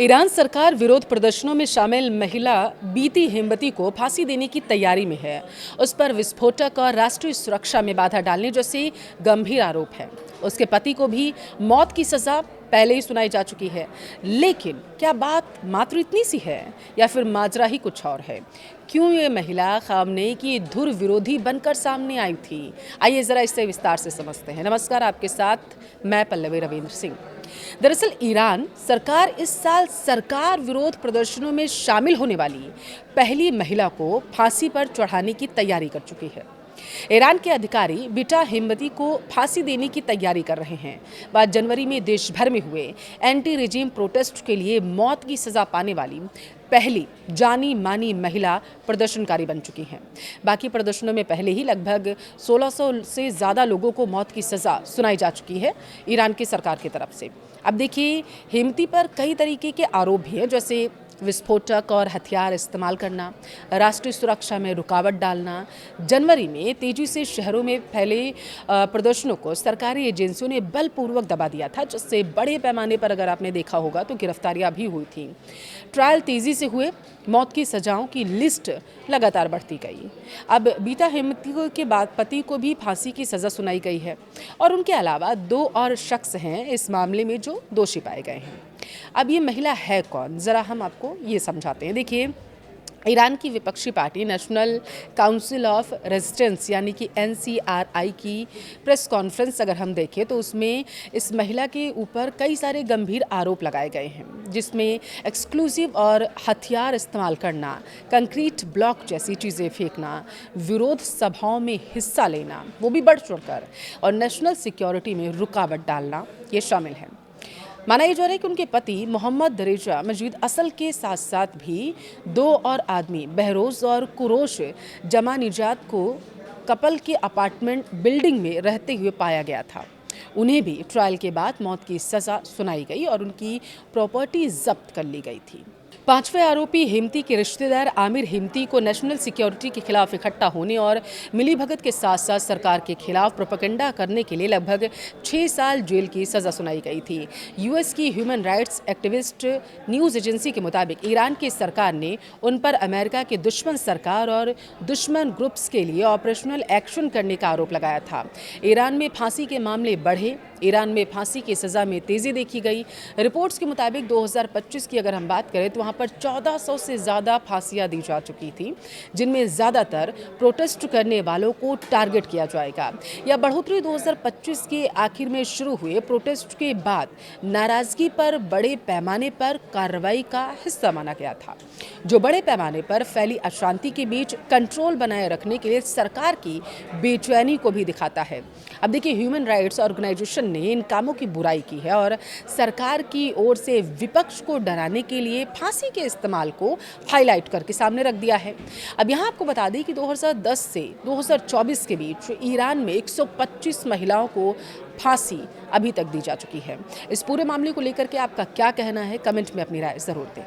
Iran सरकार विरोध प्रदर्शनों में शामिल महिला बीती हेमवती को फांसी देने की तैयारी में है। उस पर विस्फोटक और राष्ट्रीय सुरक्षा में बाधा डालने जैसे गंभीर आरोप है। उसके पति को भी मौत की सजा पहले ही सुनाई जा चुकी है। लेकिन क्या बात मात्र इतनी सी है या फिर माजरा ही कुछ और है? क्यों ये महिला खामनेई की धुर विरोधी बनकर सामने आई थी? आइए जरा इससे विस्तार से समझते हैं। नमस्कार, आपके साथ मैं पल्लवी रविंद्र सिंह। दरअसल ईरान सरकार इस साल सरकार विरोध प्रदर्शनों में शामिल होने वाली पहली महिला को फांसी पर चढ़ाने की तैयारी कर चुकी है। ईरान के अधिकारी बिटा हेमवती को फांसी देने की तैयारी कर रहे हैं। 5 जनवरी में देश भर में हुए एंटी रेजिम प्रोटेस्ट के लिए मौत की सजा पाने वाली पहली जानी मानी महिला प्रदर्शनकारी बन चुकी हैं। बाकी प्रदर्शनों में पहले ही लगभग 1600 से ज़्यादा लोगों को मौत की सज़ा सुनाई जा चुकी है ईरान की सरकार की तरफ से। अब देखिए, हेमवती पर कई तरीके के आरोप भी हैं, जैसे विस्फोटक और हथियार इस्तेमाल करना, राष्ट्रीय सुरक्षा में रुकावट डालना। जनवरी में तेजी से शहरों में फैले प्रदर्शनों को सरकारी एजेंसियों ने बलपूर्वक दबा दिया था, जिससे बड़े पैमाने पर अगर आपने देखा होगा तो गिरफ्तारियां भी हुई थी। ट्रायल तेजी से हुए, मौत की सजाओं की लिस्ट लगातार बढ़ती गई। अब बीता हेमवती के बाद पति को भी फांसी की सज़ा सुनाई गई है और उनके अलावा 2 और शख्स हैं इस मामले में जो दोषी पाए गए हैं। अब ये महिला है कौन, ज़रा हम आपको ये समझाते हैं। देखिए, ईरान की विपक्षी party national council of resistance यानी कि NCRI की प्रेस कॉन्फ्रेंस अगर हम देखें तो उसमें इस महिला के ऊपर कई सारे गंभीर आरोप लगाए गए हैं, जिसमें एक्सक्लूसिव और हथियार इस्तेमाल करना, कंक्रीट ब्लॉक जैसी चीज़ें फेंकना, विरोध सभाओं में हिस्सा लेना, वो भी बढ़ चढ़कर, और नेशनल सिक्योरिटी में रुकावट डालना, ये शामिल है। माना यह जा रहा है कि उनके पति मोहम्मद रेजा मजीद असल के साथ साथ भी 2 और आदमी बहरोज और कुरोश जमानिजात को कपल के अपार्टमेंट बिल्डिंग में रहते हुए पाया गया था। उन्हें भी ट्रायल के बाद मौत की सज़ा सुनाई गई और उनकी प्रॉपर्टी जब्त कर ली गई थी। 5वें आरोपी हेमवती के रिश्तेदार आमिर हेमवती को नेशनल सिक्योरिटी के खिलाफ इकट्ठा होने और मिलीभगत के साथ साथ सरकार के खिलाफ प्रोपेगेंडा करने के लिए लगभग 6 साल जेल की सज़ा सुनाई गई थी। यूएस की human rights activist news agency के मुताबिक ईरान की सरकार ने उन पर अमेरिका के दुश्मन सरकार और दुश्मन ग्रुप्स के लिए ऑपरेशनल एक्शन करने का आरोप लगाया था। ईरान में फांसी के मामले बढ़े, ईरान में फांसी की सज़ा में तेज़ी देखी गई। रिपोर्ट्स के मुताबिक 2025 की अगर हम बात करें तो वहाँ पर 1400 से ज़्यादा फांसियाँ दी जा चुकी थी, जिनमें ज़्यादातर प्रोटेस्ट करने वालों को टारगेट किया जाएगा। यह बढ़ोतरी 2025 के आखिर में शुरू हुए प्रोटेस्ट के बाद नाराज़गी पर बड़े पैमाने पर कार्रवाई का हिस्सा माना गया था, जो बड़े पैमाने पर फैली अशांति के बीच कंट्रोल बनाए रखने के लिए सरकार की बेचैनी को भी दिखाता है। अब देखिए, ह्यूमन राइट्स ऑर्गेनाइजेशन ने इन कामों की बुराई की है और सरकार की ओर से विपक्ष को डराने के लिए फांसी के इस्तेमाल को हाईलाइट करके सामने रख दिया है। अब यहाँ आपको बता दें कि 2010 से 2024 के बीच ईरान में 125 महिलाओं को फांसी अभी तक दी जा चुकी है। इस पूरे मामले को लेकर के आपका क्या कहना है? कमेंट में अपनी राय ज़रूर दें।